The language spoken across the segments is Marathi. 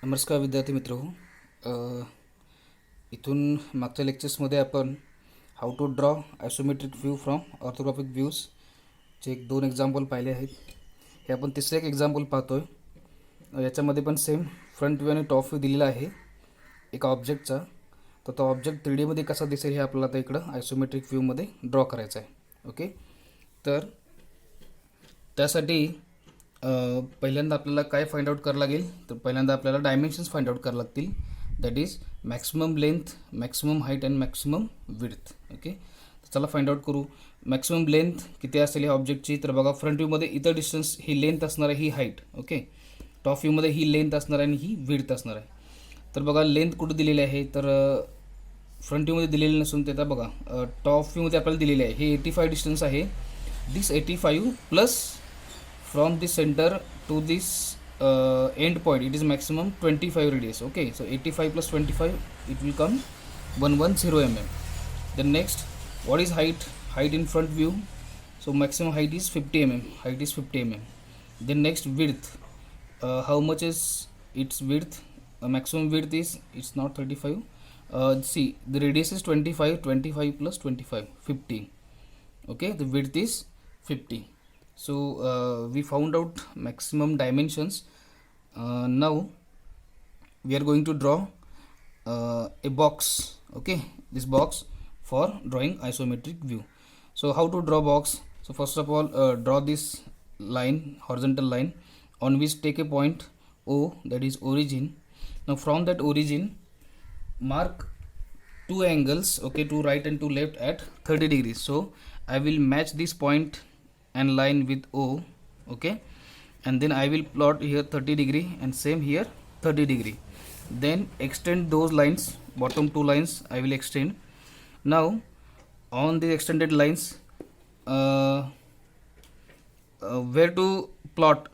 नमस्कार विद्यार्थी मित्र इथून मागच्या लेक्चर्समध्ये आपण how to draw isometric view from orthographic व्ह्यूजचे एक दोन एक्झाम्पल पाहिले आहेत. हे आपण तिसरे एक एक्झाम्पल पाहतो आहे. याच्यामध्ये पण सेम फ्रंट व्ह्यू आणि टॉप व्ह्यू दिलेला आहे एका ऑब्जेक्टचा. तर तो ऑब्जेक्ट 3Dमध्ये कसा दिसेल हे आपल्याला आता इकडं आयसोमेट्रिक व्ह्यूमध्ये ड्रॉ करायचं आहे. ओके, तर त्यासाठी पहिल्यांदा आपल्याला काय फाइंड आउट करावं लागेल, तर पहिल्यांदा आपल्याला डायमेन्शन्स फाइंड आउट करावं लागतील. That is maximum length, maximum height and maximum width. Okay, तर चला फाइंड आउट करू. मॅक्सिमम लेंथ किती असेल ह्या ऑब्जेक्टची, तर बघा फ्रंट व्ह्यूमध्ये इथं डिस्टन्स ही लेंथ असणार आहे, ही हाईट. ओके, टॉप व्ह्यूमध्ये ही लेंथ असणार आहे आणि ही विड्थ असणार आहे. तर बघा लेंथ कुठं दिलेली आहे, तर फ्रंट व्ह्यूमध्ये दिलेली नसून ते आता बघा टॉप व्ह्यूमध्ये आपल्याला दिलेली आहे. हे 85 डिस्टन्स आहे. दिस 85 plus from the center to this end point it is maximum 25 radius. Okay, so 85 plus 25 it will come 110 mm. Then next, what is height in front view? So maximum height is 50 mm. Then next, width, how much is its width? Maximum width is, it's not 35. See, the radius is 25 plus 25 50. Okay, the width is 50. So we found out maximum dimensions. Now we are going to draw a box. Okay, this box for drawing isometric view. So how to draw box? So first of all, draw this line, horizontal line, on which take a point O, that is origin. Now from that origin mark two angles, okay, to right and to left at 30 degrees. So I will match this point and line with O. Okay, and then I will plot here 30 degree and same here 30 degree. Then extend those lines, bottom two lines I will extend. Now on the extended lines, where to plot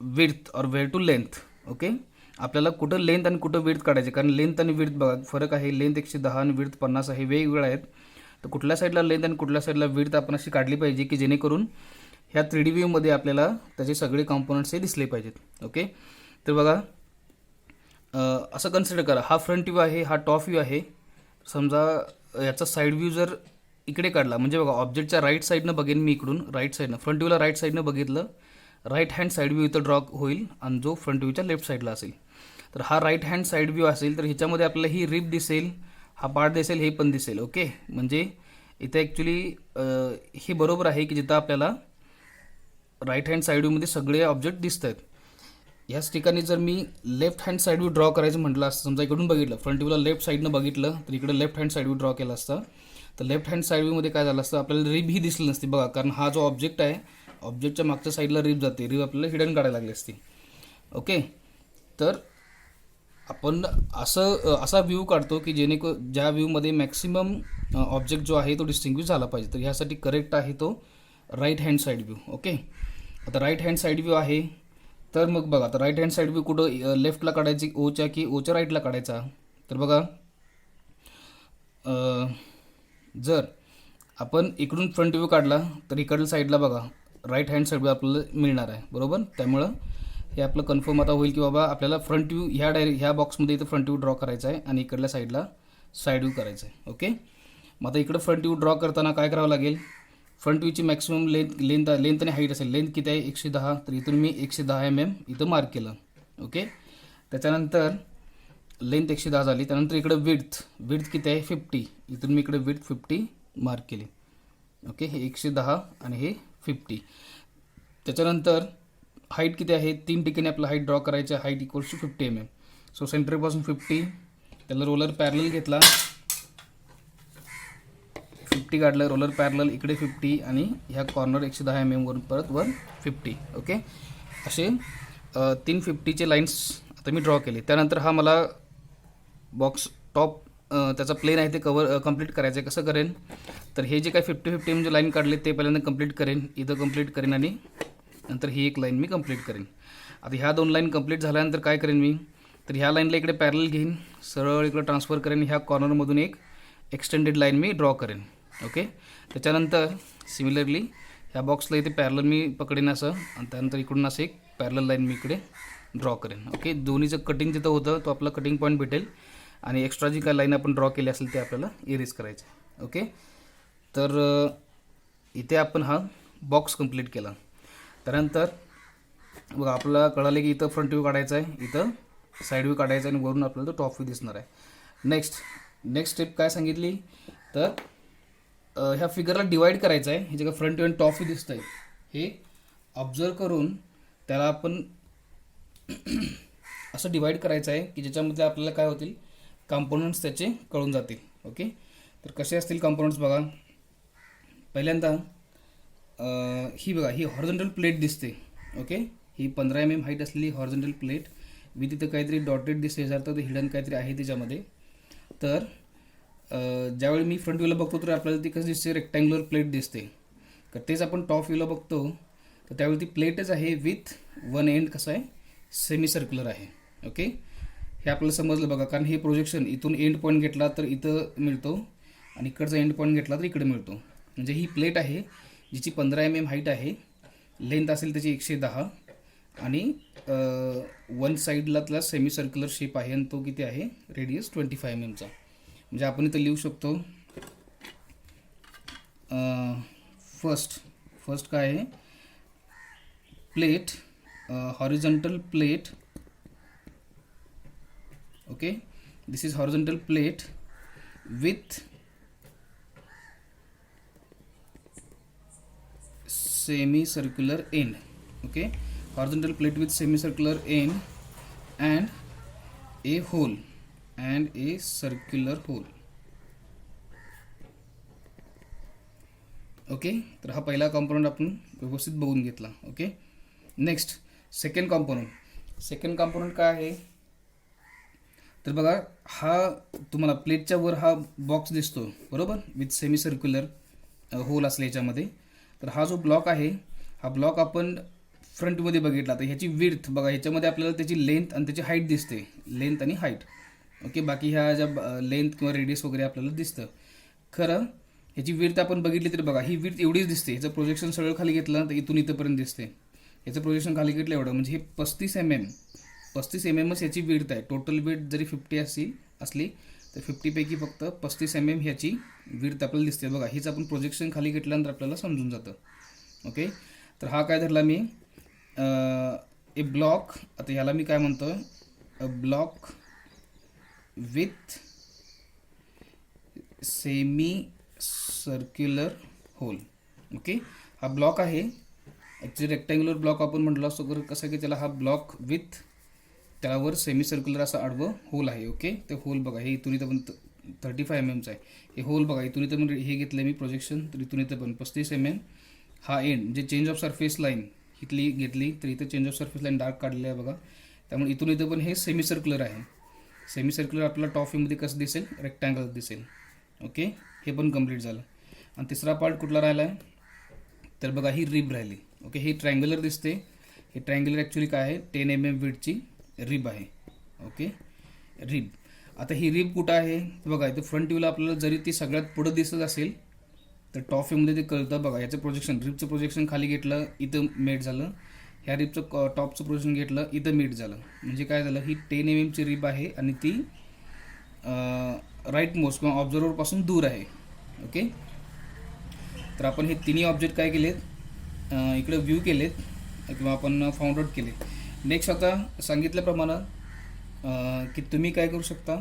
width or where to length. Okay, आपल्याला कुठं लेंथ आणि कुठं विड्थ काढायचे, कारण लेंथ आणि विड्थ बघा फरक आहे. लेंथ 110 आणि विड्थ 50 आहे, वेगवेगळ्या आहेत. तर कुठल्या साईडला लेंथ आणि कुठल्या साईडला विड्थ आपण अशी काढली पाहिजे की जेणेकरून ह्या 3D व्ह्यूमध्ये आपल्याला त्याचे सगळे कॉम्पोनंट्स हे दिसले पाहिजेत. ओके, तर बघा असं कन्सिडर करा, हा फ्रंट व्ह्यू आहे, हा टॉप व्ह्यू आहे. समजा याचा साईड व्ह्यू जर इकडे काढला, म्हणजे बघा ऑब्जेक्टच्या राईट साईडनं बघेन मी, इकडून राईट साईडनं फ्रंट व्ह्यूला राईट साईडनं बघितलं, राईट हँड साईड व्ह्यू इथं ड्रॉ होईल आणि जो फ्रंट व्ह्यूच्या लेफ्ट साईडला असेल. तर हा राईट हँड साईड व्ह्यू असेल तर ह्याच्यामध्ये आपल्याला ही रिप दिसेल, हा पार्ट दिसेल, हे पण दिसेल. ओके, म्हणजे इथे ॲक्च्युली हे बरोबर आहे की जिथं आपल्याला राईट हँड साईड व्ह्यूमध्ये सगळे ऑब्जेक्ट दिसत आहेत. ह्याच ठिकाणी जर मी left hand side view draw करायचं म्हटलं असतं, समजा इकडून बघितलं, फ्रंट व्ह्यूला लेफ्ट साईडनं बघितलं तर इकडे left hand side view draw केला असता, तर लेफ्ट हँड साईड व्ह्यूमध्ये काय झालं असतं, आपल्याला रिब ही दिसली नसती बघा, कारण हा जो ऑब्जेक्ट आहे, ऑब्जेक्टच्या मागच्या साईडला रिब जाते, रिब आपल्याला हिडन काढायला लागली असती. ओके, तर आपण असा व्ह्यू काढतो की जेणेकरून ज्या व्ह्यूमध्ये मॅक्सिमम ऑब्जेक्ट जो आहे तो डिस्टिंग्विश झाला पाहिजे. तर ह्यासाठी करेक्ट आहे तो right hand side view. Okay, आता राईट हँड साईड व्ह्यू आहे, तर मग बघा आता राईट हँड साईड व्ह्यू कुठं लेफ्टला काढायची, ओच्या की ओच्या राईटला काढायचा. तर बघा जर आपण इकडून फ्रंट व्ह्यू काढला तर इकडल्या साईडला बघा राईट हँड साईड व्ह्यू आपल्याला मिळणार आहे, बरोबर. त्यामुळं हे आपलं कन्फर्म आता होईल की बाबा आपल्याला फ्रंट व्ह्यू ह्या बॉक्समध्ये इथं फ्रंट व्ह्यू ड्रॉ करायचा आहे आणि इकडल्या साईडला साईड व्ह्यू करायचं आहे. ओके, मग आता इकडं फ्रंट व्ह्यू ड्रॉ करताना काय करावं लागेल, फ्रंट व्ह्यूची मॅक्सिमम लेंथ आणि हाईट असेल. लेंथ किती आहे 110, तर इथून मी 110 mm इथं मार्क केलं. ओके, त्याच्यानंतर लेंथ 110 झाली, त्यानंतर इकडं विड्थ किती आहे 50, इथून मी इकडे विड्थ 50 मार्क केली. ओके, हे 110 आणि हे 50. त्याच्यानंतर हाईट किती आहे, 3 ठिकाणी आपलं हाईट ड्रॉ करायचं आहे, height equals to 50 mm. So सेंटरपासून 50, त्याला रोलर पॅरलल घेतला, 50 काढलं, रोलर पॅरलल इकडे 50 आणि ह्या कॉर्नर 110 mm वरून परत वर 50. ओके, असे 3 50चे लाईन्स आता मी ड्रॉ केले. त्यानंतर हा मला बॉक्स टॉप त्याचा प्लेन आहे ते कंप्लीट करायचं आहे. कसं करेन, तर हे जे काय 50 म्हणजे लाईन काढले ते पहिल्यांदा कंप्लीट करेन, इथं कंप्लीट करेन आणि नंतर ही एक लाईन मी कंप्लीट करेन. आता ह्या 2 लाईन कंप्लीट झाल्यानंतर काय करेन मी, तर ह्या लाईनला इकडे पॅरलल घेईन, सरळ इकडे ट्रान्सफर करेन, ह्या कॉर्नरमधून एक एक्सटेंडेड लाईन मी ड्रॉ करेन. ओके, त्याच्यानंतर सिमिलरली ह्या बॉक्सला इथे पॅरलल मी पकडेन असं, आणि त्यानंतर इकडून असं एक पॅरलल लाईन मी इकडे ड्रॉ करेन. ओके, दोन्हीचं कटिंग जिथं होतं तो आपला कटिंग पॉईंट भेटेल आणि एक्स्ट्रा जी काय लाईन आपण ड्रॉ केली असेल ते आपल्याला इरेज करायचं आहे. ओके, तर इथे आपण हा बॉक्स कंप्लीट केला. त्यानंतर बघा आपल्याला कळालं की इथं फ्रंट व्ह्यू काढायचा आहे, इथं साईड व्ह्यू काढायचा आहे आणि वरून आपल्याला तो टॉप व्ह्यू दिसणार आहे. नेक्स्ट स्टेप काय सांगितली तर ह्या फिगरला डिवाईड करायचं आहे. हे जे काय फ्रंट व्ह्यू आणि टॉप व्ह्यू दिसतं आहे हे ऑब्झर्व करून त्याला आपण असं डिवाईड करायचं आहे की ज्याच्यामध्ये आपल्याला काय होतील, कॉम्पोनंट्स त्याचे कळून जातील. ओके, तर कसे असतील कॉम्पोनंट्स बघा. पहिल्यांदा ही बघा, ही हॉरिझॉन्टल प्लेट दिसते. ओके, ही 15 mm हाईट असलेली हॉरिझॉन्टल प्लेट विथ इथं काहीतरी डॉटेड दिसते, जर तर हिडन काहीतरी आहे त्याच्यामध्ये. तर ज्यावेळी मी फ्रंट व्ह्यूला बघतो तर आपल्याला ती कसं दिसते, रेक्टँग्युलर प्लेट दिसते. तर तेच आपण टॉप व्ह्यूला बघतो तर त्यावेळी ती प्लेटच आहे विथ वन एंड कसं आहे, सेमी सर्क्युलर आहे. ओके, हे आपल्याला समजलं बघा, कारण हे प्रोजेक्शन इथून एंड पॉईंट घेतला तर इथं मिळतो आणि इकडचा एंड पॉईंट घेतला तर इकडे मिळतो. म्हणजे ही प्लेट आहे जिची 15 mm हाईट आहे, लेंथ असेल त्याची 110 आणि वन साईडला त्याला सेमी सर्क्युलर शेप आहे आणि तो किती आहे, रेडियस 25 mm चा. म्हणजे आपण इथं लिहू शकतो फर्स्ट काय आहे, plate, horizontal plate. Okay, this is horizontal plate with semicircular end. Okay, horizontal plate with semicircular end and a hole and a circular hole. Okay, तर हा पहिला कॉम्पोनंट आपण व्यवस्थित बघून घेतला. ओके, नेक्स्ट सेकंड कॉम्पोनंट काय आहे तर बघा, हा तुम्हाला प्लेटच्या वर हा बॉक्स दिसतो बरोबर, विथ सेमी सर्क्युलर होल असले याच्यामध्ये. तर हा जो ब्लॉक आहे, हा ब्लॉक आपण फ्रंटमध्ये बघितला तर ह्याची विड्थ बघा, ह्याच्यामध्ये आपल्याला त्याची लेंथ आणि त्याची हाईट दिसते, लेंथ आणि हाईट. ओके, बाकी ह्या ज्या लेंथ किंवा रेडियस वगैरे आपल्याला दिसतं. खरं ह्याची विड्थ आपण बघितली तर बघा, ही विड्थ एवढीच दिसते. ह्याचं प्रोजेक्शन सगळं खाली घेतलं तर इथून इथंपर्यंत दिसते. ह्याचं प्रोजेक्शन खाली घेतलं एवढं, म्हणजे हे 35 mm याची विड्थ आहे. टोटल विड्थ जरी 50 असली तर 50पैकी फक्त 35 mm ह्याची विड्थ आपल्याला दिसते. बघा, हीच आपण प्रोजेक्शन खाली घेतल्यानंतर आपल्याला समजून जातं. ओके, तर हा काय धरला मी, ए ब्लॉक. आता ह्याला मी काय म्हणतो, a block with semi circular hole. Okay, हा ब्लॉक आहे. ॲक्च्युली रेक्टँग्युलर ब्लॉक आपण म्हटलं असतो, कसं की त्याला हा ब्लॉक विथ त्यावर सेमी सर्क्युलर असं आडवं होल आहे. ओके, ते होल बघा, हे इथून इथं पण 35 mm आहे. हे होल बघा, इथून इथं पण हे घेतलं मी प्रोजेक्शन, तर इथून इथं पण 35 mm. हा एंड म्हणजे चेंज ऑफ सरफेस लाईन इथली घेतली तर इथं change of surface line dark काढलेलं आहे बघा. त्यामुळे इथून इथं पण हे सेमी सर्क्युलर आहे. सेमी सर्क्युलर आपल्याला टॉप व्ह्यूमध्ये कसं दिसेल, रेक्टँगल दिसेल. ओके, हे पण कंप्लीट झालं. आणि तिसरा पार्ट कुठला राहिला आहे तर बघा, ही रिब राहिली. ओके, हे ट्रायंग्युलर दिसते. हे ट्रायंग्युलर ॲक्च्युली काय आहे, 10 mm विड्थची रिब आहे. Okay, rib. आता ही रिब कुठं आहे बघा, इथं फ्रंट व्ह्यूला आपल्याला जरी ती सगळ्यात पुढं दिसत असेल तर टॉप व्ह्यूमध्ये ते कळतं. बघा, याचं प्रोजेक्शन, रिबचं प्रोजेक्शन खाली घेतलं इथं मेट झालं, ह्या रिबचं टॉपचं प्रोजेक्शन घेतलं इथं मेट झालं. म्हणजे काय झालं, ही 10 mm ची रिब आहे आणि ती राईट मोस्ट किंवा ऑब्झर्वरपासून दूर आहे. ओके, तर आपण हे तिन्ही ऑब्जेक्ट काय केलेत, इकडे व्ह्यू केलेत किंवा आपण फाउंड आउट केले. नेक्स्ट आता सांगितल्याप्रमाणे की तुम्ही काय करू शकता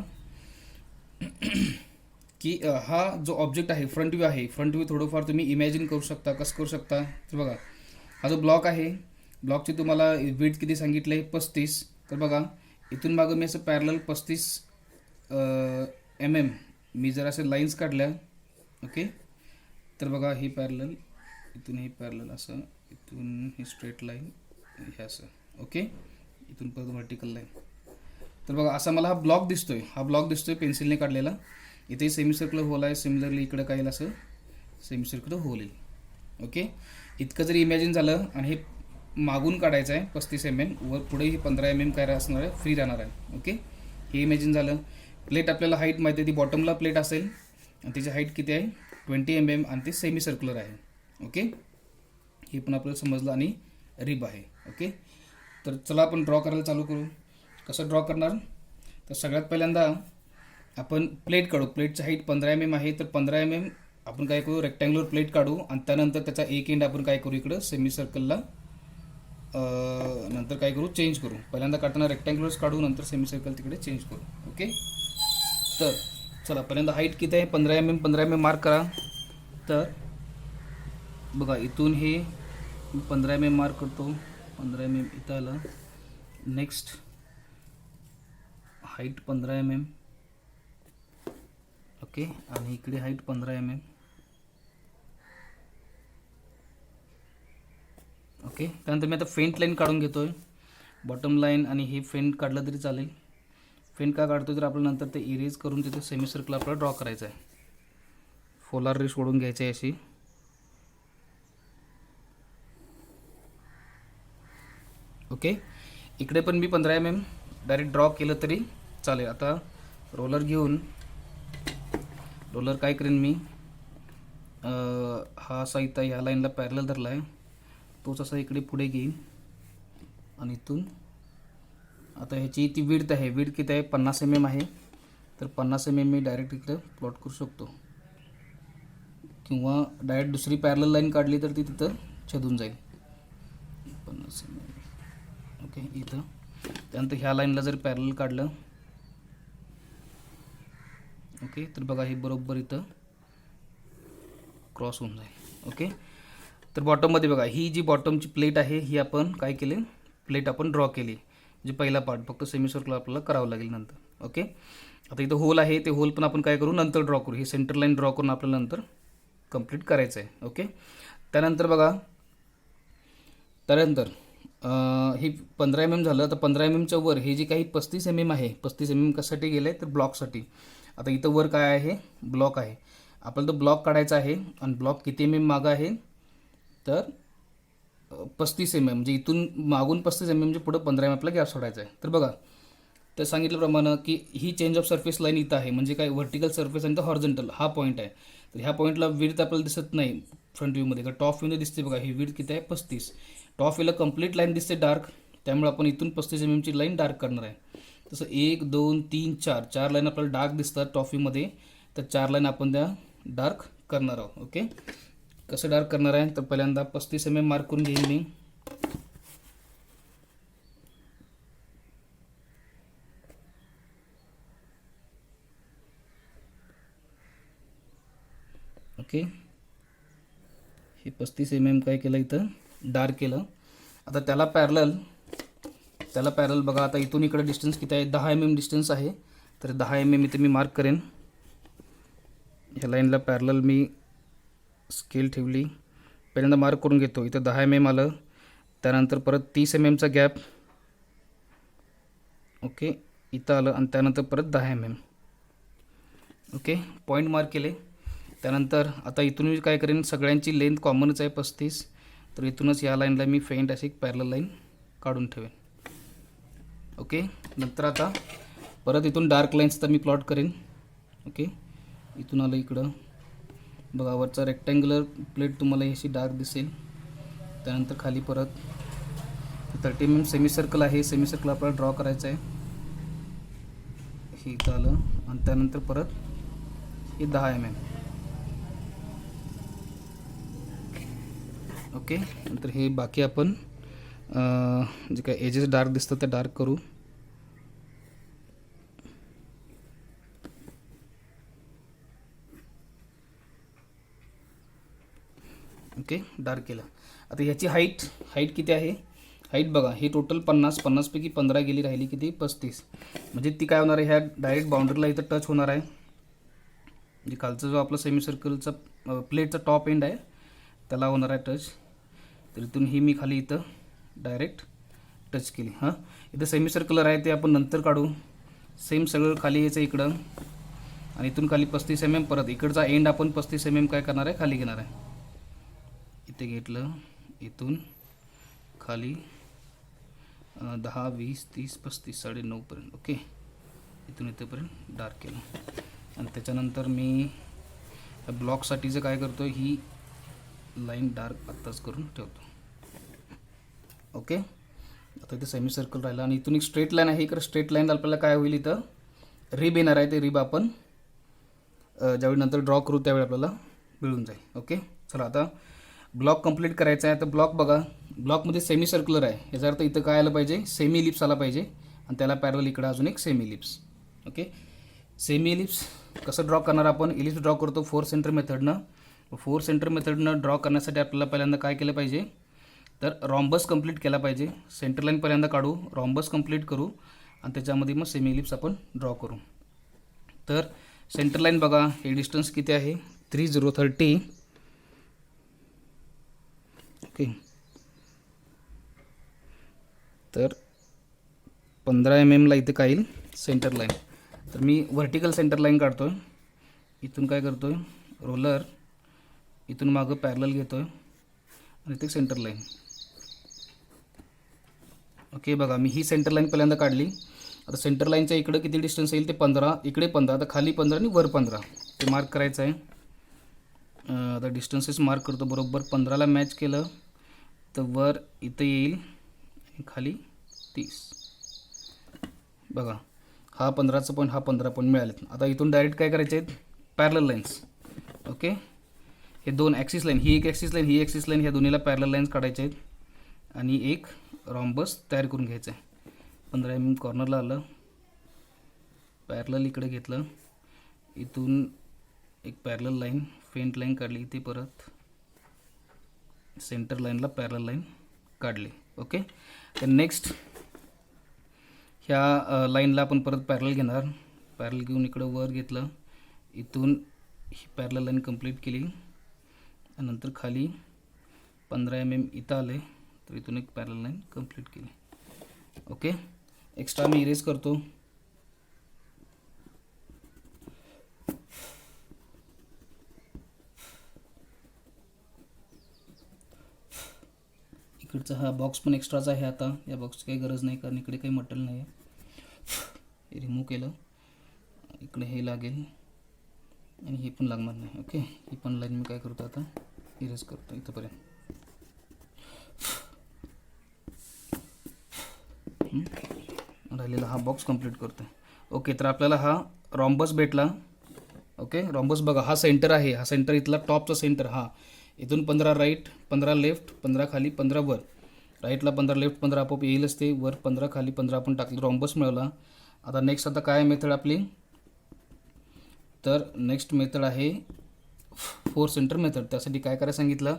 की हा जो ऑब्जेक्ट आहे, फ्रंट व्ह्यू आहे, फ्रंट व्ह्यू थोडंफार तुम्ही इमॅजिन करू शकता. कसं करू शकता तर बघा, हा जो ब्लॉक आहे, ब्लॉकची तुम्हाला विड्थ किती सांगितलं आहे, 35. तर बघा, इथून मागं मी असं पॅरलल 35 mm मी जर असे लाईन्स काढल्या. ओके, तर बघा, ही पॅरलल, इथून ही पॅरलल असं, इथून ही स्ट्रेट लाईन, हे असं. ओके, इथून परत व्हर्टिकल लाईन. तर बघा, असा मला हा ब्लॉक दिसतोय पेन्सिलने काढलेला. इथे सेमी सर्क्युलर होल आहे. सिमिलरली इकडे काय येईल, असं सेमी सर्क्युलर होल येईल. ओके, इतकं जरी इमॅजिन झालं आणि हे मागून काढायचं आहे 35 mm, वर पुढे ही 15 mm काय असणार आहे, फ्री राहणार आहे. ओके, हे इमॅजिन झालं. प्लेट आपल्याला हाईट माहिती आहे, ती बॉटमला प्लेट असेल आणि तिची हाईट किती आहे, 20 mm आणि ते सेमी सर्क्युलर आहे. ओके, हे पण आपल्याला समजलं आणि रिब आहे. ओके, तर चला आपण ड्रॉ करायला चालू करू. कसं ड्रॉ करणार, तर सगळ्यात पहिल्यांदा आपण प्लेट काढू. प्लेटची हाईट 15 mm आहे, तर 15 mm आपण काय करू, रेक्टँग्युलर प्लेट काढू आणि त्यानंतर त्याचा एक एंड आपण काय करू, इकडं सेमी सर्कलला नंतर काय करू, चेंज करू. पहिल्यांदा काढताना रेक्टँग्युलर्स काढू, नंतर सेमी सर्कल तिकडे चेंज करू. ओके, तर चला पहिल्यांदा हाईट किती आहे, 15 mm. 15 mm मार्क करा. तर बघा इथून हे 15 mm मार्क करतो. 15 mm इथं आलं. Next height 15 mm. ओके, आणि इकडे हाईट 15 mm. ओके, त्यानंतर मी आता फेंट लाईन काढून घेतो आहे. बॉटम लाईन आणि हे फेंट काढलं तरी चालेल. फेंट का काढतो तर आपल्याला नंतर ते इरेज करून तिथे सेमी सर्कल आपल्याला ड्रॉ करायचं आहे. फोलार रेष ओढून घ्यायची आहे अशी. ओके, इकडे पण मी 15 mm डायरेक्ट ड्रॉ केलं तरी चालेल. आता रोलर घेऊन, रोलर काय करेन मी, हा असा इथं ह्या लाईनला पॅरलल धरला आहे, तोच असा इकडे पुढे घेईन आणि इथून आता ह्याची ती विड्थ आहे, विड्थ किती आहे, 50 mm आहे. तर 50 mm मी डायरेक्ट इकडे प्लॉट करू शकतो, किंवा डायरेक्ट दुसरी पॅरलल लाईन काढली तर ती तिथं छेदून जाईल. 50 mm. ओके, इथं त्यानंतर ह्या लाईनला जर पॅरलल काढलं, ओके, तर बघा हे बरोबर इथं क्रॉस होऊन जाईल. ओके, तर बॉटममध्ये बघा ही जी बॉटमची प्लेट आहे, ही आपण काय केले, प्लेट आपण ड्रॉ केली. म्हणजे पहिला पार्ट फक्त सेमी सर्कल आपल्याला करावं लागेल नंतर. ओके, आता इथं होल आहे, ते होल पण आपण काय करू, नंतर ड्रॉ करू. ही सेंटर लाईन ड्रॉ करून आपल्याला नंतर कंप्लीट करायचं आहे. ओके, त्यानंतर बघा, त्यानंतर हे 15 mm झालं. तर 15 mm वर हे जे काही 35 mm आहे, 35 mm कशासाठी गेलं आहे, तर ब्लॉकसाठी. आता इथं वर काय आहे, ब्लॉक आहे. आपल्याला तो ब्लॉक काढायचा आहे, आणि ब्लॉक किती mm मागं आहे, तर 35 mm. म्हणजे इथून मागून 35 mm म्हणजे पुढं 15 mm आपला गॅप सोडायचा आहे. तर बघा, तर सांगितल्याप्रमाणे की ही चेंज ऑफ सरफेस लाईन इथं आहे, म्हणजे काय, व्हर्टिकल सरफेस आणि हॉरिझॉन्टल हा पॉईंट आहे. तर ह्या पॉईंटला विड्थ आपल्याला दिसत नाही फ्रंट व्ह्यूमध्ये, का टॉप व्ह्यूमध्ये दिसते. बघा ही विड्थ किती आहे, 35. टॉप व्ह्यूला कंप्लीट लाईन दिसते डार्क, त्यामुळे आपण इथून 35 mm ची लाईन डार्क करणार आहे. तसं 1 2 3 4 4 लाईन आपल्याला डार्क दिसतात टॉप व्ह्यूमध्ये, तर 4 लाईन आपण त्या डार्क करणार आहोत. ओके, कसं डार्क करणार आहे, तर पहिल्यांदा 35 mm मार्क करून घेईन मी. ओके, हे 35 mm काय केलं, इथं डार्क केलं. आता त्याला पॅरल बघा, आता इथून इकडे डिस्टन्स किती आहे, 10 mm डिस्टन्स आहे. तर 10 mm इथे मी मार्क करेन. ह्या लाईनला पॅरलल मी स्केल ठेवली, पहिल्यांदा मार्क करून घेतो. इथं 10 mm आलं, त्यानंतर परत 30 mm चा गॅप. ओके, इथं आलं, आणि त्यानंतर परत 10 mm. ओके, पॉईंट मार्क केले. त्यानंतर आता इथून मी काय करेन, सगळ्यांची लेंथ कॉमनच आहे 35, तर इथूनच या लाईनला मी फेंट अशी पॅरलल लाईन काढून ठेवेन. ओके, नंतर आता परत इथून डार्क लाईन्सचा मी प्लॉट करेन. ओके, इथून आलं इकडं बघा, वरचा रेक्टँग्युलर प्लेट तुम्हाला अशी डार्क दिसेल. त्यानंतर खाली परत 30 mm सेमी सर्कल आहे, सेमी सर्कल आपल्याला ड्रॉ करायचं आहे. हे इथं आलं, आणि त्यानंतर परत हे 10 mm. ओके, नंतर हे बाकी आपण जे काय एजेस डार्क दिसतात ते डार्क करू. ओके, डार्क केलं. आता ह्याची हाईट किती आहे, हाईट बघा, हे टोटल 50 पैकी 15 गेली, राहिली किती, 35. म्हणजे ती काय होणार आहे, ह्या डायरेक्ट बाउंड्रीला इथं टच होणार आहे. म्हणजे खालचा जो आपला सेमी सर्कलचा प्लेटचा टॉप एंड आहे त्याला होणार आहे टच. तर इथून ही मी खाली इथं डायरेक्ट टच केली. हां, इथं सेमी सर्कलर आहे ते आपण नंतर काढू. सेम सगळं खाली यायचं इकडं, आणि इथून खाली 35 mm. परत इकडचा एंड आपण 35 mm काय करणार आहे, खाली घेणार आहे. इथे घेतलं, इथून खाली 10 20 30 35 9.5 पर्यंत. ओके, इथून इथेपर्यंत डार्क केलं. आणि त्याच्यानंतर मी ब्लॉकसाठीचं काय करतो, ही लाईन डार्क आत्ताच करून ठेवतो. ओके, आता इथे सेमी सर्कल राहिला आणि इथून एक स्ट्रेट लाईन आहे. इकडे स्ट्रेट लाईन आपल्याला काय होईल, इथं रिब येणार आहे. ते रिब आपण ज्यावेळी नंतर ड्रॉ करू त्यावेळी आपल्याला मिळून जाईल. ओके, चला आता ब्लॉक कंप्लीट करायचा आहे. तर ब्लॉक बघा, ब्लॉकमध्ये सेमी सर्क्युलर आहे. याचा अर्थ इथं काय आलं पाहिजे, सेमी इलिप्स आला पाहिजे आणि त्याला पॅरल इकडं अजून एक semi ellipse. Okay, semi ellipse कसं ड्रॉ करणार आपण, इलिप्स ड्रॉ करतो 4 सेंटर मेथडनं. 4 सेंटर मेथडनं ड्रॉ करण्यासाठी आपल्याला पहिल्यांदा काय केलं पाहिजे, तर रॉम्बस कंप्लीट केला पाहिजे. सेंटर लाईन पहिल्यांदा काढू, रॉम्बस कंप्लीट करू आणि त्याच्यामध्ये मग सेमी इलिप्स आपण ड्रॉ करू. तर सेंटर लाईन बघा, हे डिस्टन्स किती आहे, 3030. ओके, तर 15 mm ला इथे काय येईल, सेंटर लाईन. तर मी व्हर्टिकल सेंटर लाईन काढतो आहे. इथून काय करतो आहे, रोलर इथून मागं पॅरलल घेतो आहे आणि इथे सेंटर लाईन. ओके, बघा मी ही सेंटर लाईन पहिल्यांदा काढली. आता सेंटर लाईनच्या इकडं किती डिस्टन्स येईल, ते 15, इकडे 15, तर खाली 15 आणि वर 15 ते मार्क करायचं आहे. आता डिस्टन्सेस मार्क करतो. बरोबर 15ला मॅच केलं तर वर इथं येईल आणि खाली 30. बघा हा 15चा पॉईंट, हा 15 पॉईंट मिळालेत. आता इथून डायरेक्ट काय करायचे आहेत, पॅरलल लाईन्स. ओके, हे दोन ॲक्सिस लाईन, ही एक ॲक्सिस लाईन, ही ॲक्सिस लाईन, ह्या दोन्हीला पॅरलल लाईन्स काढायचे आहेत आणि एक रॉम्बस तयार करून घ्यायचं आहे. 15 mm कॉर्नरला आलं, पॅरलल इकडे घेतलं, इथून एक पॅरलल लाईन फेंट लाईन काढली, इथे परत सेंटर लाईनला पॅरलल लाईन काढली. ओके, तर नेक्स्ट ह्या लाईनला आपण परत पॅरलल घेणार. पॅरलल घेऊन इकडं वर घेतलं, इथून ही पॅरलल लाईन कंप्लीट केली आणि नंतर खाली 15 mm इथं आले तर इथून एक पॅरलल लाईन कंप्लीट केली. ओके, एक्स्ट्रा मी इरेज करतो. इकडचा हा बॉक्स पण एक्स्ट्राचा आहे. आता या बॉक्सची काही गरज नाही कारण इकडे काही मटेरियल नाही आहे. हे रिमूव्ह केलं, इकडे हे लागेल आणि हे पण लागणार नाही. ओके, ही पण लाईन मी काय करतो आता, इरेज करतो इथंपर्यंत. राहिलेला हा बॉक्स कंप्लीट करतो. ओके, तर आपल्याला हा रॉम्बस भेटला. ओके, रॉम्बस बघा, हा सेंटर आहे, हा सेंटर इथला टॉपचा सेंटर. हा इथून 15 राईट, 15 लेफ्ट, 15 खाली, 15 वर. राईटला 15 लेफ्ट 15 आपोआप येईलच ते, वर 15 खाली 15 आपण टाकलं, रॉम्बस मिळवला. आता नेक्स्ट आता काय मेथड आपली, तर नेक्स्ट मेथड आहे 4 सेंटर मेथड. त्यासाठी काय करायला सांगितलं,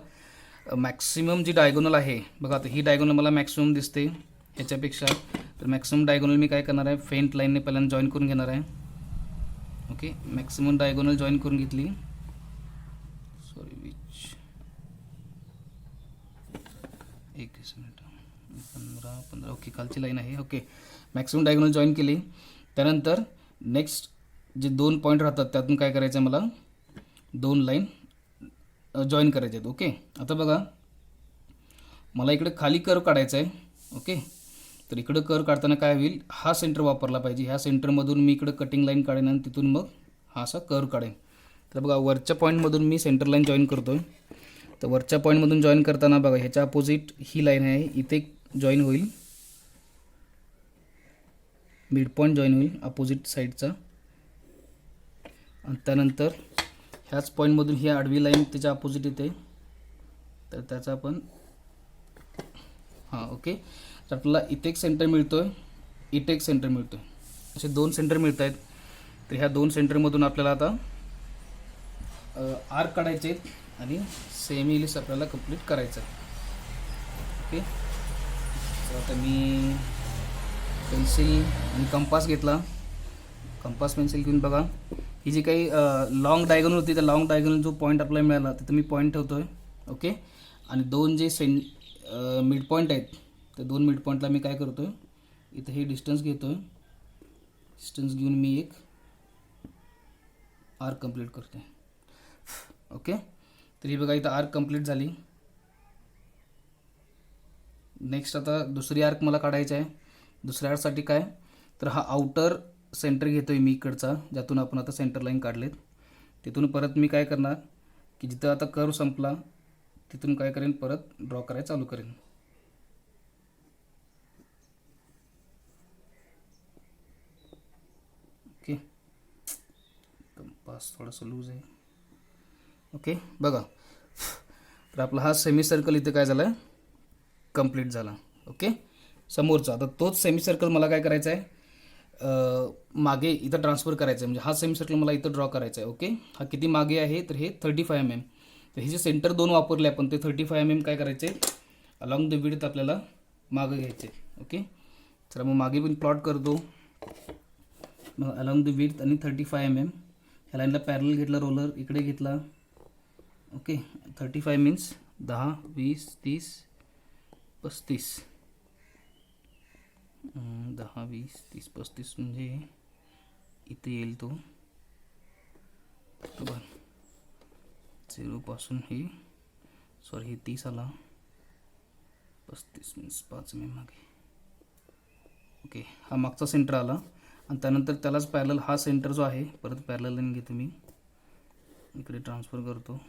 मॅक्सिमम जी डायगोनल आहे बघा, आता ही डायगोनल मला मॅक्सिमम दिसते ह्याच्यापेक्षा, तर मॅक्सिमम डायगोनल मी काय करणार आहे, फेंट लाईनने पहिल्यांदा जॉईन करून घेणार आहे. ओके, मॅक्सिमम डायगोनल जॉईन करून घेतली. Sorry, which 1 minute, 15. ओके, खालची लाईन आहे. ओके, मॅक्सिमम डायगोनल जॉईन केली. त्यानंतर नेक्स्ट जे 2 पॉईंट राहतात त्यातून काय करायचं आहे, मला 2 लाईन जॉईन करायचे आहेत. ओके, आता बघा मला इकडे खाली कर्व काढायचा आहे. ओके, तर इकडं कर्व काढताना काय होईल, हा सेंटर वापरला पाहिजे. ह्या सेंटरमधून मी इकडं कटिंग लाईन काढेन आणि तिथून मग हा असा कर्व काढेन. तर बघा वरच्या पॉईंटमधून मी सेंटर लाईन जॉईन करतो आहे. तर वरच्या पॉईंटमधून जॉईन करताना बघा ह्याच्या अपोजिट ही लाईन आहे, इथे जॉईन होईल, मिड पॉईंट जॉईन होईल अपोजिट साईडचा. आणि त्यानंतर ह्याच पॉईंटमधून ही आडवी लाईन त्याच्या अपोजिट येते, तर त्याचा आपण हां. ओके, तर आपल्याला इथे एक सेंटर मिळतो आहे, इथे एक सेंटर मिळतो आहे, असे 2 सेंटर मिळत आहेत. तर ह्या 2 सेंटरमधून आपल्याला आता आर्क काढायचे आहेत आणि सेमी इलिप्स आपल्याला कंप्लीट करायचं आहे. ओके, तर आता मी पेन्सिल आणि कंपास घेतला. कंपास पेन्सिल घेऊन बघा ही जी काही लॉंग डायगोनल होती, त्या लॉंग डायगोनल जो पॉईंट आपल्याला मिळाला तिथं मी पॉईंट ठेवतो आहे. ओके, आणि 2 जे मिड पॉईंट आहेत, त्या 2 मिड पॉईंटला मी काय करतो आहे, इथं हे डिस्टन्स घेतो आहे. डिस्टन्स घेऊन मी एक आर्क कंप्लीट करतो आहे. ओके, तर ही बघा इथं आर्क कंप्लीट झाली. नेक्स्ट आता दुसरी आर्क मला काढायची आहे. दुसऱ्या आर्कसाठी काय, तर हा आउटर सेंटर घेतो आहे मी इकडचा, ज्यातून आपण आता सेंटर लाईन काढलेत. तिथून परत मी काय करणार की जिथं आता कर्व संपला तिथून काय करेन, परत ड्रॉ करायला चालू करेन. ग्लास थोडासा लूज आहे. ओके बघा, तर आपला हा सेमी सर्कल इथे काय झाला, कंप्लीट झाला. ओके, समोरचा आता तोच सेमी सर्कल मला काय करायचा आहे, मागे इथं ट्रान्सफर करायचं आहे. म्हणजे हा सेमी सर्कल मला इथं ड्रॉ करायचा आहे. ओके, हा किती मागे आहे, तर हे 35 mm. तर हे जे सेंटर 2 वापरले आपण ते 35 mm काय करायचे, अलॉंग द विड्थ आपल्याला मागं घ्यायचे. ओके, चला मग मागे पण प्लॉट करतो. मग अलॉंग द विड्थ आणि 35 mm ह्या लाईनला पॅरल घेतला, रोलर इकडे घेतला. Okay, 35 means 10, 20, 30, 35. 10, 20, 30, 35 म्हणजे इथे येईल तो बघा, 0 पासून हे सॉरी हे 30 आला, 35 मीन्स 5 mm मागे. ओके, हा मागचा सेंटर आला आणि त्यानंतर त्यालाच पॅरलल हा सेंटर जो आहे परत पॅरलल लाईन घेतो मी, इकडे ट्रान्सफर करतो.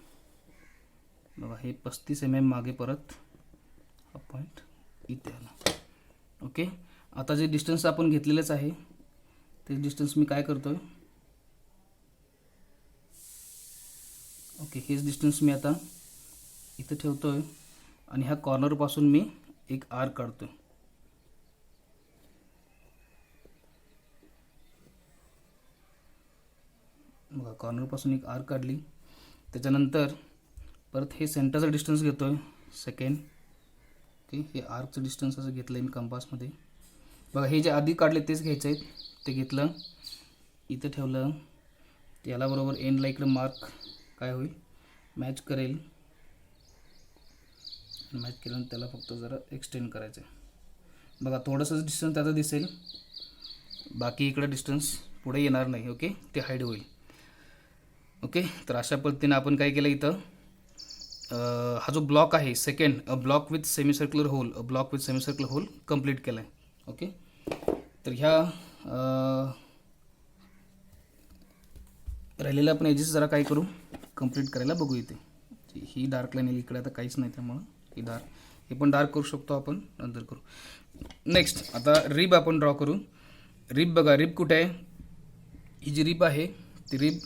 बघा हे 35 mm मागे परत हा पॉईंट इथे आला. ओके, आता जे डिस्टन्स आपण घेतलेलंच आहे ते डिस्टन्स मी काय करतोय, ओके हेच डिस्टन्स मी आता इथे ठेवतोय आणि ह्या कॉर्नरपासून मी एक आर्क काढतोय. बघा कॉर्नरपासून एक आर्क काढली, त्याच्यानंतर परत हे सेंटरचं डिस्टन्स घेतोय सेकंड. ओके, हे आर्कचं डिस्टन्स असं घेतलं आहे मी कंपासमध्ये. बघा हे जे आधी काढले तेच घ्यायचे आहेत, ते घेतलं इथं ठेवलं, त्याला बरोबर एंडला इकडे मार्क काय होईल, मॅच करेल. मॅच केल्यानंतर त्याला फक्त जरा एक्सटेंड करायचं आहे. बघा थोडंसं डिस्टन्स त्याचा दिसेल, बाकी इकडे डिस्टन्स पुढे येणार नाही. ओके, ते हाईड होईल. ओके, तर अशा पद्धतीने आपण काय केलं इथं, हा जो ब्लॉक आहे second, a block with semicircular hole, a block with semicircular hole complete केला आहे. ओके, तर ह्या राहिलेल्या आपण एजेस जरा काय करू, कंप्लीट करायला बघू. इथे ही डार्क लाईन येईल, इकडे आता काहीच नाही त्यामुळं ही डार्क, हे पण डार्क करू शकतो आपण, नंतर करू. नेक्स्ट आता रिब आपण ड्रॉ करू. रिब बघा, रिब कुठे आहे, ही जी रिब आहे ती रिब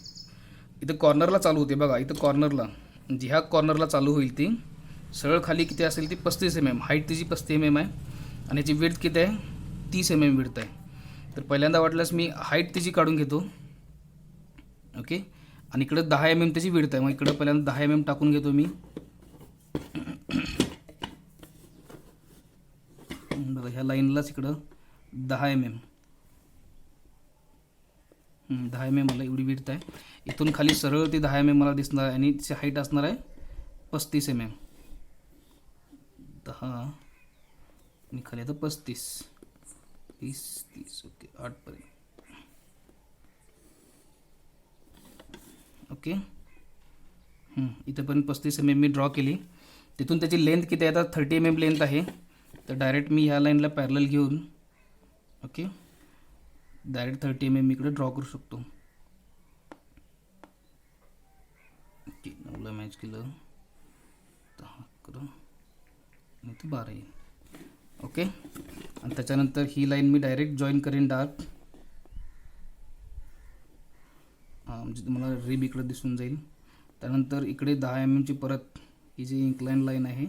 इथं कॉर्नरला चालू होते. बघा इथं कॉर्नरला, म्हणजे ह्या कॉर्नरला चालू होईल ती सरळ खाली किती असेल ती 35 mm, हाईट तिची 35 mm आहे आणि याची विड्थ किती आहे, 30 mm विड्थ आहे. तर पहिल्यांदा वाटल्यास मी हाईट तिची काढून घेतो. ओके, आणि इकडं 10 mm त्याची विड्थ आहे, मग इकडं पहिल्यांदा 10 mm टाकून घेतो मी. बघा ह्या लाईनलाच इकडं 10 mm, 10 mm मला एवढी विड्थ आहे. इथून खाली सरळ ती 10 mm मला दिसणार आहे आणि तिची हाईट असणार आहे 35 mm. 10 आणि खाली आता 35, 30, 30. ओके 8 पर्यंत. ओके, इथं पण 35 mm मी ड्रॉ केली. तिथून त्याची लेंथ किती आहे, आता 30 mm लेंथ आहे. तर डायरेक्ट मी ह्या लाईनला पॅरलल घेऊन ओके डायरेक्ट 30 mm इकडे ड्रॉ करू शकतो. ओके 9ला मॅच केलं, 10 करून आणि ते 12 येईल. ओके, आणि त्याच्यानंतर ही लाईन मी डायरेक्ट जॉईन करेन डार्क, म्हणजे तुम्हाला रिब इकडे दिसून जाईल. त्यानंतर इकडे 10 mm ची परत ही जी इन्क्लाइन लाईन आहे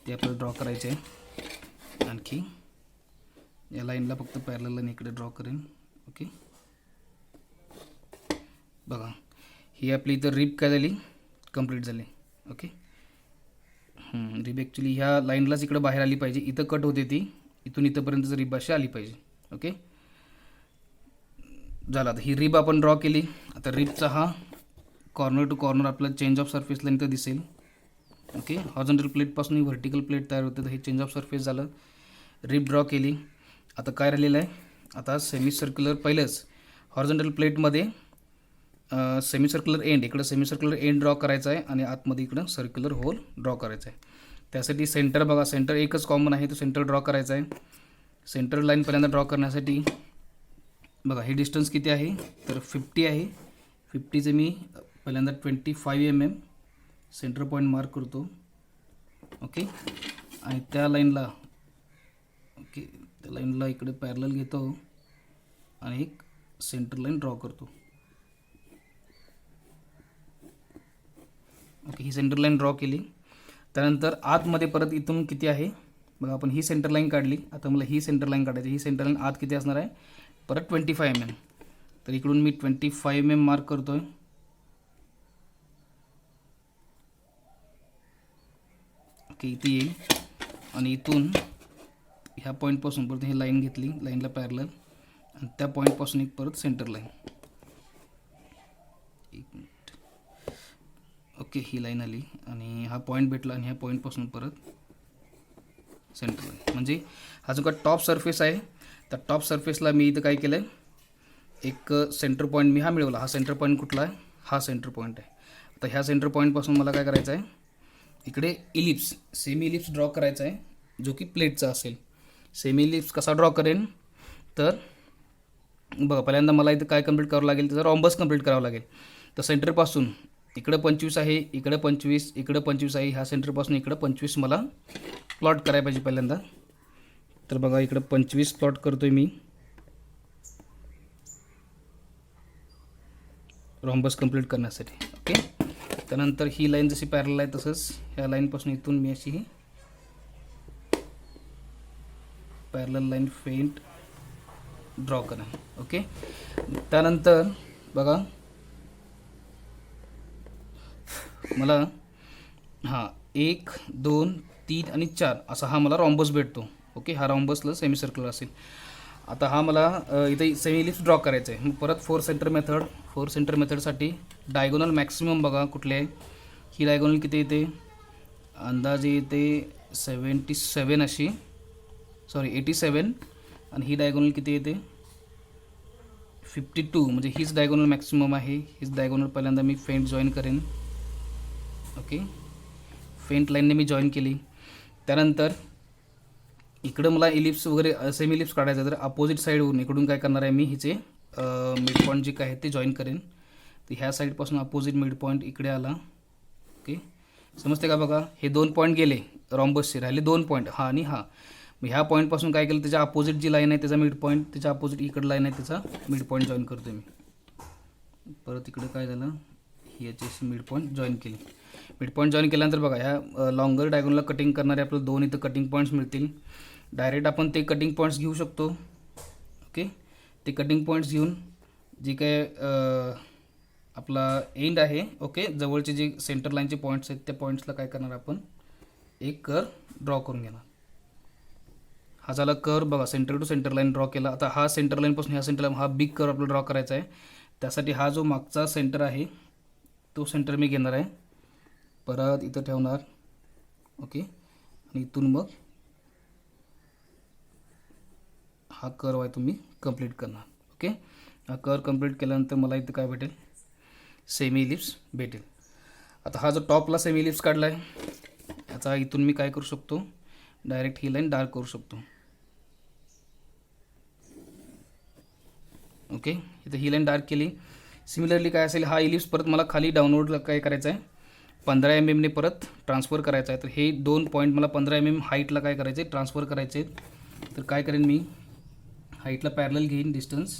ती आपल्याला ड्रॉ करायची आहे. आणखी या लाईनला फक्त पॅरलल लाईन इकडे ड्रॉ करेन. ओके, बघा ही आपली इथं रिब काय झाली, कंप्लीट झाली. ओके, रिब ॲक्च्युली ह्या लाईनलाच इकडे बाहेर आली पाहिजे, इथं कट होते ती, इथून इथंपर्यंतच रिब अशी आली पाहिजे. ओके, झालं. आता ही रिब आपण ड्रॉ केली. आता रिबचा हा कॉर्नर टू कॉर्नर आपल्याला चेंज ऑफ सरफेस लाईन तर दिसेल. ओके, हॉरिझॉन्टल प्लेटपासून ही व्हर्टिकल प्लेट तयार होते, तर हे चेंज ऑफ सरफेस झालं. रिब ड्रॉ केली. आता काय राहिलेलं आहे, आता सेमी सर्क्युलर पहिलंच हॉरिझॉन्टल प्लेटमध्ये सेमी सर्क्युलर एंड, इकडं सेमी सर्क्युलर एंड ड्रॉ करायचा आहे आणि आतमध्ये इकडं सर्क्युलर होल ड्रॉ करायचा आहे. त्यासाठी सेंटर बघा, सेंटर एकच कॉमन आहे, तो सेंटर ड्रॉ करायचा आहे. सेंटर लाईन पहिल्यांदा ड्रॉ करण्यासाठी बघा हे डिस्टन्स किती आहे, तर 50 आहे. 50चे मी पहिल्यांदा 25 mm सेंटर पॉईंट मार्क करतो. ओके, आणि त्या लाईनला ओके त्या लाईनला इकडे पॅरलल घेतो आणि एक सेंटर लाईन ड्रॉ करतो. ओके, ही सेंटर लाईन ड्रॉ केली. त्यानंतर आतमध्ये परत इथून किती आहे बघा, आपण ही सेंटर लाईन काढली. आता मला ही सेंटर लाईन काढायची. ही सेंटर लाईन आत किती असणार आहे, परत 25 mm. तर इकडून मी 25 mm मार्क करतोय. ओके, इथे येईल आणि इथून ह्या पॉईंटपासून परत ही लाईन घेतली, लाईनला पॅरलल, आणि त्या पॉईंटपासून एक परत सेंटर लाईन. एक मिनिट. ओके, ही लाईन आली आणि हा पॉईंट भेटला आणि ह्या पॉईंटपासून परत सेंटर लाईन. म्हणजे हा जो का टॉप सरफेस आहे, त्या टॉप सरफेसला मी इथं काय केलं आहे, एक सेंटर पॉईंट मी हा मिळवला. हा सेंटर पॉईंट कुठला आहे, हा सेंटर पॉईंट आहे. आता ह्या सेंटर पॉईंटपासून मला काय करायचं आहे, इकडे इलिप्स, सेमी इलिप्स ड्रॉ करायचा आहे, जो की प्लेटचा असेल. सेमी इलिप्स कसा ड्रॉ करेन, तर बघा पहिल्यांदा मला इथं काय कंप्लीट करावं लागेल, त्याचा रॉम्बस कंप्लीट करावं लागेल. तर सेंटरपासून इकडं 25 आहे, इकडं 25, इकडं 25 आहे. ह्या सेंटरपासून इकडं 25 मला प्लॉट करायला पाहिजे पहिल्यांदा. तर बघा इकडं 25 प्लॉट करतोय मी रॉम्बस कंप्लीट करण्यासाठी. ओके, त्यानंतर ही लाईन जशी पॅरल आहे तसंच ह्या लाईनपासून इथून मी अशी ही पॅरल लाईन फेंट ड्रॉ करा. ओके, त्यानंतर बघा मला हां 1, 2, 3 आणि 4 असा हा मला रॉम्बस भेटतो. ओके, हा रॉम्बसला सेमी सर्कल असेल. आता हा मला इथे सेमी इलिप्स ड्रॉ करायचं आहे. मग परत 4 सेंटर मेथडसाठी डायगोनल मॅक्सिमम बघा कुठले आहे. ही डायगोनल किती येते, अंदाजे येते 77 अशी, सॉरी 87, आणि ही डायगोनल किती येते 52. म्हणजे हीच डायगोनल मॅक्सिमम आहे. हीच डायगोनल पहिल्यांदा मी फेंट जॉईन करेन. ओके, फेंट लाईनने मी जॉईन केली. त्यानंतर इकडं मला इलिप्स वगैरे सेमी इलिप्स काढायचं, तर अपोजिट साईडवरून इकडून काय करणार आहे मी, हिचे मिड पॉईंट जे काय आहे ते जॉईन करेन. तर ह्या साईडपासून अपोजिट मिड पॉईंट इकडे आला. ओके, समजते का बघा, हे 2 पॉईंट गेले रॉम्बसचे, राहिले 2 पॉईंट, हा आणि हा. मग ह्या पॉईंटपासून काय केलं, त्याच्या अपोजिट जी लाईन आहे त्याचा मिड पॉईंट, त्याच्या अपोजिट इकडं लाईन आहे त्याचा मिड पॉईंट जॉईन करतो मी. परत इकडे काय झालं, ही याची मिड पॉईंट जॉईन केली. मिड पॉईंट जॉईन केल्यानंतर बघा ह्या लॉंगर डायगोनला कटिंग करणारे आपल्याला 2 इथं कटिंग पॉईंट्स मिळतील. डायरेक्ट आपण ते कटिंग पॉईंट्स घेऊ शकतो. ओके, ते कटिंग पॉईंट्स घेऊन जे काय आपला एंड आहे, ओके, जवळचे जे सेंटर लाईनचे पॉईंट्स आहेत त्या पॉईंट्सला काय करणार आपण, एक कर्व ड्रॉ करून घेणार. हा झाला कर्व बघा, centre to centre line draw केला. आता हा सेंटर लाईनपासून ह्या सेंटर लाईन हा बिग कर्व आपल्याला ड्रॉ करायचा आहे. त्यासाठी हा जो मागचा सेंटर आहे तो सेंटर मी घेणार आहे, परत इथं ठेवणार. ओके, आणि इथून मग हा कर्व आहे तुम्ही कंप्लीट करणार. ओके, हा कर्व कंप्लीट केल्यानंतर मला इथं काय भेटेल, सेमी इलिप्स भेटेल. आता हा जो टॉपला सेमी इलिप्स काढला आहे, याचा इथून मी काय करू शकतो, डायरेक्ट ही लाईन डार्क करू शकतो. ओके, इथं ही लाईन डार्क केली. सिमिलरली काय असेल, हा इलिप्स परत मला खाली डाऊनवर्डला काय करायचं आहे, 15 mm ने परत ट्रान्सफर करायचं आहे. तर हे 2 पॉईंट मला 15 mm हाईटला काय करायचे, ट्रान्सफर करायचे. तर काय करेन मी, हाईटला पॅरलल घेईन डिस्टन्स,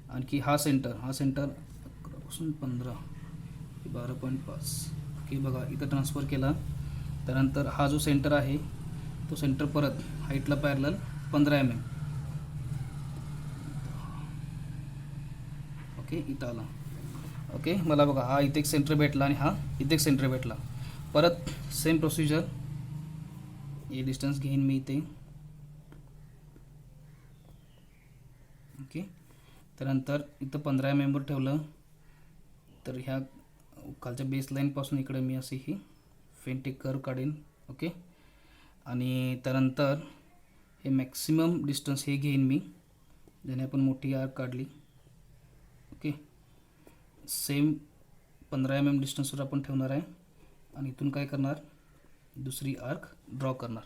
आणखी हा सेंटर 11पासून 15 12.5. ओके, बघा इथं ट्रान्सफर केला. त्यानंतर हा जो सेंटर आहे तो सेंटर परत हाईटला पॅरलल 15 mm. ओके, इथं आला. ओके, मला बघा हा इथे एक सेंटर भेटला आणि हा इथे एक सेंटर भेटला. परत सेम प्रोसिजर, हे डिस्टन्स घेईन मी इथे. ओके, त्यानंतर इथं 15 mm वर ठेवलं. तर ह्या खालच्या बेस लाईनपासून इकडे मी अशी ही फेंट एक कर्व काढेन. ओके, आणि त्यानंतर हे मॅक्सिमम डिस्टन्स हे घेईन मी, ज्याने आपण मोठी आर्क काढली. ओके, सेम 15 mm डिस्टन्सवर आपण ठेवणार आहे आणि इथून काय करणार, दुसरी आर्क ड्रॉ करणार.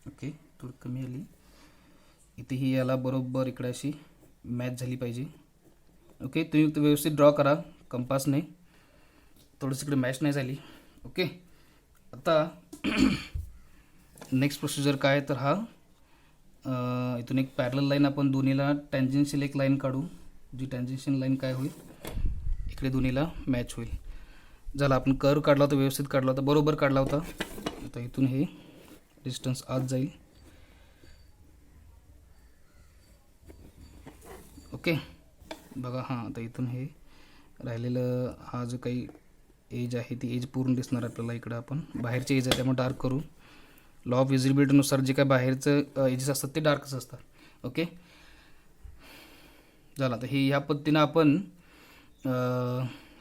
ओके, थोडी कमी आली. इथेही याला बरोबर इकडे अशी मॅच झाली पाहिजे. ओके, तुम्ही व्यवस्थित ड्रॉ करा कंपासने, थोडंसं इकडे मॅच नाही झाली. ओके, आता नेक्स्ट प्रोसिजर काय तर हा इथून एक पॅरल लाईन आपण दोन्हीला टँजेन्शियल एक लाईन काढू, जी टँजेन्शियल लाईन काय होईल इकडे दोन्हीला मॅच होईल. झाला, आपण कर्व काढला होता, व्यवस्थित काढला होता, बरोबर काढला होता. आता इथून हे डिस्टन्स आत जाईल. ओके बघा, हां आता इथून हे राहिलेलं हा जो काही एज आहे ती एज पूर्ण दिसणार आपल्याला. इकडं आपण बाहेरचे एज आहे त्यामुळे डार्क करू. लॉ ऑफ विजिबिलिटीनुसार जे काय बाहेरचं एजेस असतात ते डार्कच असतात. ओके झालं. आता हे ह्या पद्धतीनं आपण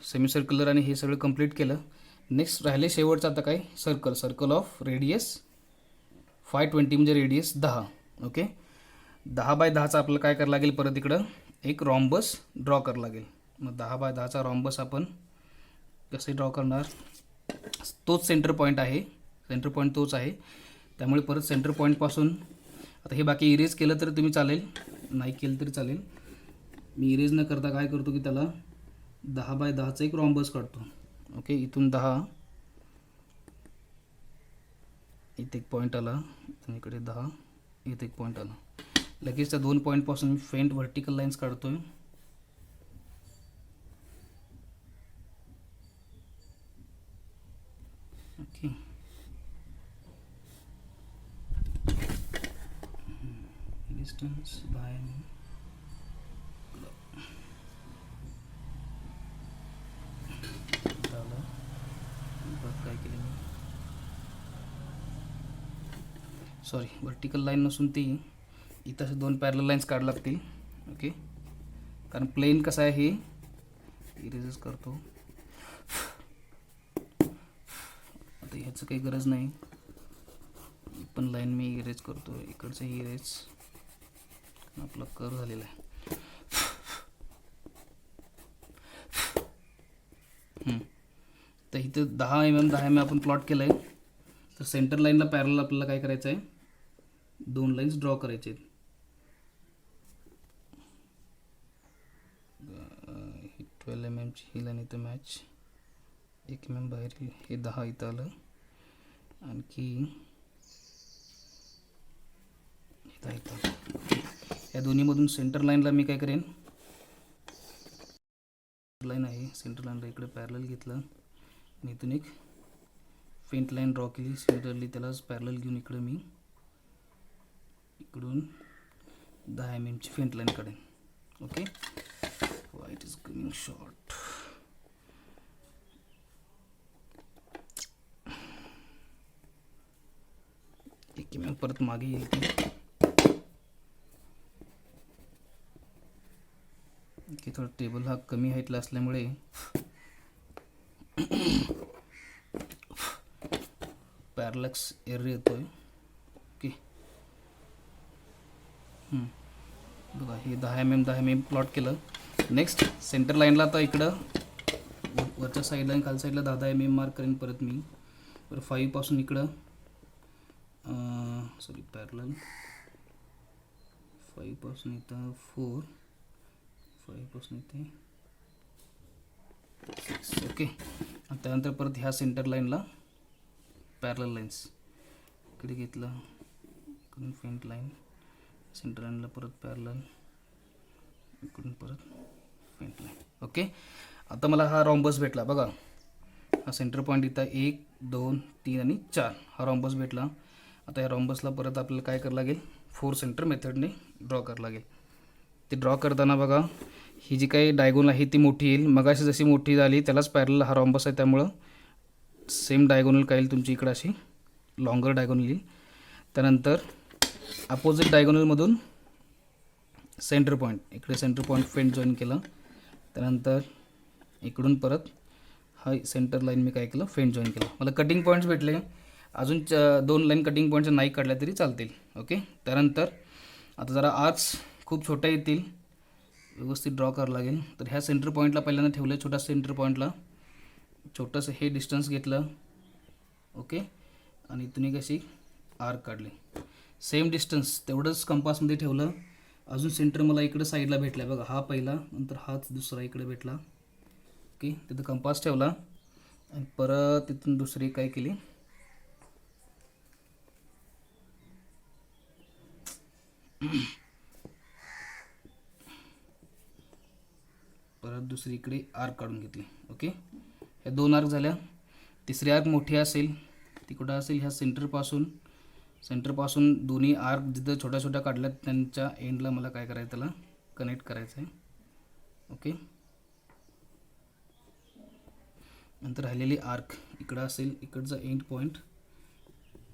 सेमी सर्क्युलर आणि हे सगळं कंप्लीट केलं. नेक्स्ट राहिले शेवटचं आता काय, सर्कल ऑफ रेडियस 520 म्हणजे रेडियस 10. ओके 10x10चा आपल्याला काय करावं लागेल, परत इकडं एक रॉम्बस ड्रॉ करावं लागेल. मग 10x10चा रॉम्बस आपण कसे ड्रॉ करणार, तोच सेंटर पॉईंट आहे, सेंटर पॉईंट तोच आहे. त्यामुळे परत सेंटर पॉईंटपासून आता हे बाकी इरेज केलं तरी तुम्ही चालेल, नाही केलं तरी चालेल. मी इरेज न करता काय करतो की त्याला 10x10चा एक रॉम्बस काढतो. ओके इथून 10, इथे एक पॉईंट आला, इथून इकडे 10, इथे एक पॉईंट आला. लगेच त्या 2 पॉईंटपासून मी फेंट व्हर्टिकल लाईन्स काढतोय. ओके डिस्टन्स बाय काय केलं मी, सॉरी व्हर्टिकल लाईन नसून ती इथं 2 पॅरल लाईन्स काढायला लागतील. ओके कारण प्लेन कसं आहे हे इरेजच करतो. आता ह्याचं काही गरज नाही, पण लाईन मी इरेज करतो, इकडचं इरेज आपला कर्व झालेला आहे. तर इथं 10 mm आपण प्लॉट केलं आहे. तर सेंटर लाईनला पॅरल आपल्याला काय करायचं आहे, 2 लाईन्स ड्रॉ करायचे आहेत. 12 mm ची ही लाईन इथं मॅच, 1 mm बाहेर हे 10 इथं आलं, आणखी इथं या दोन्हीमधून सेंटर लाईनला मी काय करेन, लाईन आहे सेंटर लाईनला इकडे पॅरल घेतलं आणि इथून एक फेंट लाईन ड्रॉ केली सेंटरली, त्यालाच पॅरल घेऊन इकडे मी इकडून 10 mm ची फेंट लाईन काढेन. ओके वाईट इज कमिंग शॉर्ट. एक mm परत मागे येईल ती की थोडं टेबल हा कमी हाईटला असल्यामुळे पॅरलक्स एरर येतोय. ओके बघा हे 10 mm प्लॉट केलं. नेक्स्ट सेंटर लाईनला आता इकडं वरच्या साईडला आणि खालच्या साईडला 10 mm मार्क करेन परत मी. बरं 5 पासून इकडं सॉरी पॅरल 5 पासून इथं 4, 5 पासून इथे 6. ओके आणि त्यानंतर परत ह्या सेंटर लाईनला पॅरल लाईन्स इकडे घेतलं, इकडून फेंट लाईन सेंटर लाईनला परत पॅरल, इकडून परत फेंट लाईन. ओके आता मला हा रॉम्बस भेटला. बघा हा सेंटर पॉईंट इथं 1, 2, 3 आणि 4 हा रॉम्बस भेटला. आता या रॉम्बसला परत आपल्याला काय करावं लागेल, 4 सेंटर मेथडने ड्रॉ करावं लागेल. ते ड्रॉ करताना बघा ही जी काही डायगोनल आहे ती मोठी येईल, मगाशी जशी मोठी झाली त्यालाच पॅरल हा रॉम्बस आहे, त्यामुळं सेम डायगोनल काय येईल तुमची इकडं अशी लॉंगर डायगोनल येईल. त्यानंतर अपोजिट डायगोनलमधून सेंटर पॉईंट, इकडे सेंटर पॉईंट फेंट जॉईन केलं. त्यानंतर इकडून परत हा सेंटर लाईन मी काय केलं, फेंट जॉईन केलं. मला कटिंग पॉईंट्स भेटले, अजून 2 लाईन कटिंग पॉईंट्स नाही काढल्या तरी चालतील. ओके त्यानंतर आता जरा आर्क्स खूप छोट्या येतील, व्यवस्थित ड्रॉ करावं लागेल. तर ह्या सेंटर पॉईंटला पहिल्यांदा ठेवलं, छोटा सेंटर पॉईंटला छोटंसं हे डिस्टन्स घेतलं. ओके आणि इथून एक अशी आर्क काढली, सेम डिस्टन्स तेवढंच कंपासमध्ये ठेवलं. अजून सेंटर मला इकडं साईडला भेटला आहे बघा, हा पहिला नंतर हाच दुसरा इकडे भेटला. ओके तिथं कंपास ठेवला आणि परत तिथून दुसरी काय केली, परत दुसरीकडे आर्क काढून घेतली. ओके, ह्या 2 आर्क झाल्या. तिसरी आर्क मोठी असेल ती कुठं असेल, ह्या सेंटरपासून दोन्ही आर्क जिथं छोट्या छोट्या काढल्यात त्यांच्या एंडला मला काय करायचं, त्याला कनेक्ट करायचं आहे. ओके, नंतर राहिलेली आर्क इकडं असेल, इकडचा एंड पॉईंट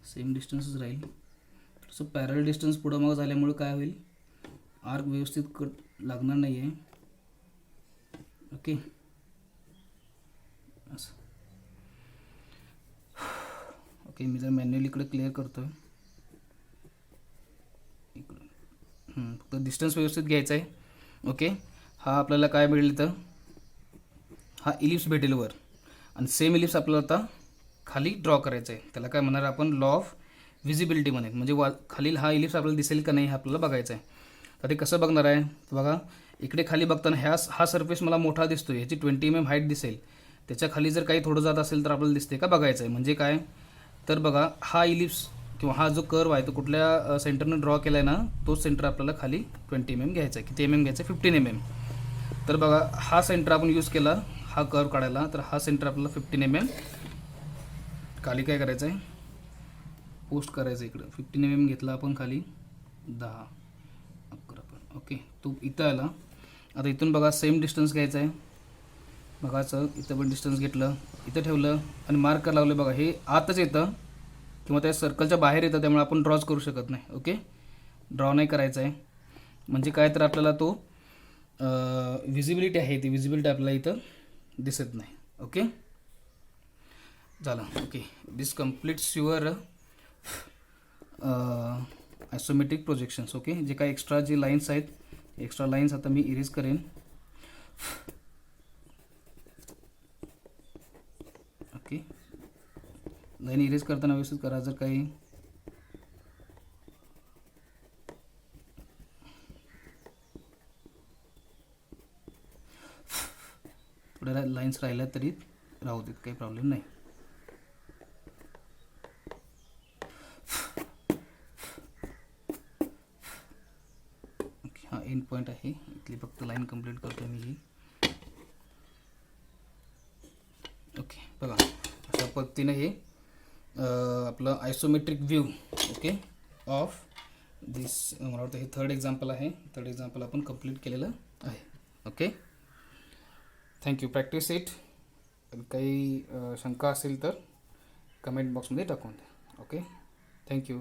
सेम डिस्टन्सच राहील. तसं पॅरल डिस्टन्स पुढं मग झाल्यामुळे काय होईल, आर्क व्यवस्थित लागणार नाही आहे. ओके, असं. ओके, मी जर मॅन्युअली इकडे क्लिअर करतो आहे. इकडं फक्त डिस्टन्स व्यवस्थित घ्यायचा आहे. ओके, हा आपल्याला काय मिळेल तर हा इलिप्स भेटेल वर, आणि सेम इलिप्स आपल्याला आता खाली ड्रॉ करायचं आहे. त्याला काय म्हणणार आपण, लॉ ऑफ व्हिजिबिलिटी म्हणेल. म्हणजे खालील हा इलिप्स आपल्याला दिसेल का नाही हे आपल्याला बघायचं आहे. तर ते कसं बघणार आहे, बघा इकडे खाली बघताना हा सरफेस मला मोठा दिसतो, ह्याची 20 mm हाईट दिसेल. त्याच्या खाली जर काही थोडं जात असेल तर आपल्याला दिसते का बघायचं आहे. म्हणजे काय तर बघा, हा इलिप्स किंवा हा जो कर्व आहे तो कुठल्या सेंटरनं ड्रॉ केला आहे ना, तोच सेंटर आपल्याला खाली 20 mm घ्यायचा आहे. किती mm घ्यायचं आहे, 15 mm. तर बघा हा सेंटर आपण यूज केला हा कर्व काढायला, तर हा सेंटर आपल्याला 15 mm खाली काय करायचं आहे, पोस्ट करायचं. इकडं 15 mm घेतला आपण, खाली 10, 11 पण. ओके, तो इथं आला. आता इथून बघा सेम डिस्टन्स घ्यायचं आहे. बघाचं इथं पण डिस्टन्स घेतलं, इथं ठेवलं आणि मार्कर लावलं. बघा हे आतच येतं किंवा त्या सर्कलच्या बाहेर येतं, त्यामुळे आपण ड्रॉच करू शकत नाही. ओके, ड्रॉ नाही करायचं आहे. म्हणजे काय तर आपल्याला तो व्हिजिबिलिटी आहे, ती व्हिजिबिलिटी आपल्याला इथं दिसत नाही. ओके, झालं. Okay, this completes your isometric projections. Okay, जे काही एक्स्ट्रा जे लाईन्स आहेत, एक्स्ट्रा लाईन्स आता मी इरेज करेन. ओके, लाईन इरेज करताना व्यवस्थित करा. जर काही थोड्या लाईन्स राहिल्या तरी राहू देत, काही प्रॉब्लेम नाही. ओके, हा एंड पॉईंट आहे, इथली फक्त लाईन कंप्लीट करतो मी ही. ओके, बघा अशा पद्धतीने हे आपलं आयसोमेट्रिक व्ह्यू ओके ऑफ दिस, मला वाटतं हे थर्ड एक्झाम्पल आहे. थर्ड एक्झाम्पल आपण कंप्लीट केलेलं आहे. Okay, thank you. Practice it. काही शंका असेल तर कमेंट बॉक्समध्ये टाकून द्या. Okay, thank you.